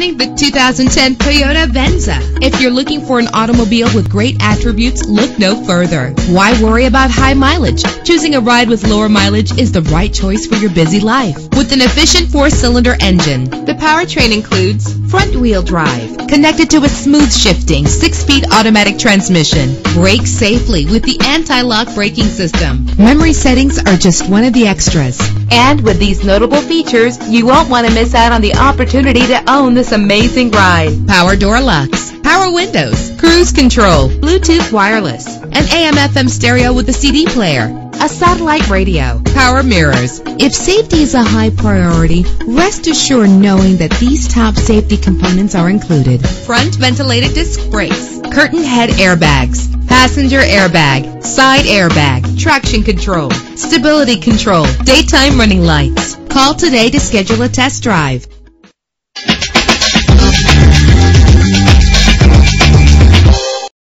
Introducing the 2010 Toyota Venza. If you're looking for an automobile with great attributes, look no further. Why worry about high mileage? Choosing a ride with lower mileage is the right choice for your busy life. With an efficient 4-cylinder engine, the powertrain includes front-wheel drive, connected to a smooth shifting 6-speed automatic transmission. Brake safely with the anti-lock braking system. Memory settings are just one of the extras. And with these notable features, you won't want to miss out on the opportunity to own this amazing ride. Power door locks, power windows, cruise control, Bluetooth wireless, an AM/FM stereo with a CD player, a satellite radio, power mirrors. If safety is a high priority, rest assured knowing that these top safety components are included. Front ventilated disc brakes, curtain head airbags, passenger airbag, side airbag, traction control, stability control, daytime running lights. Call today to schedule a test drive.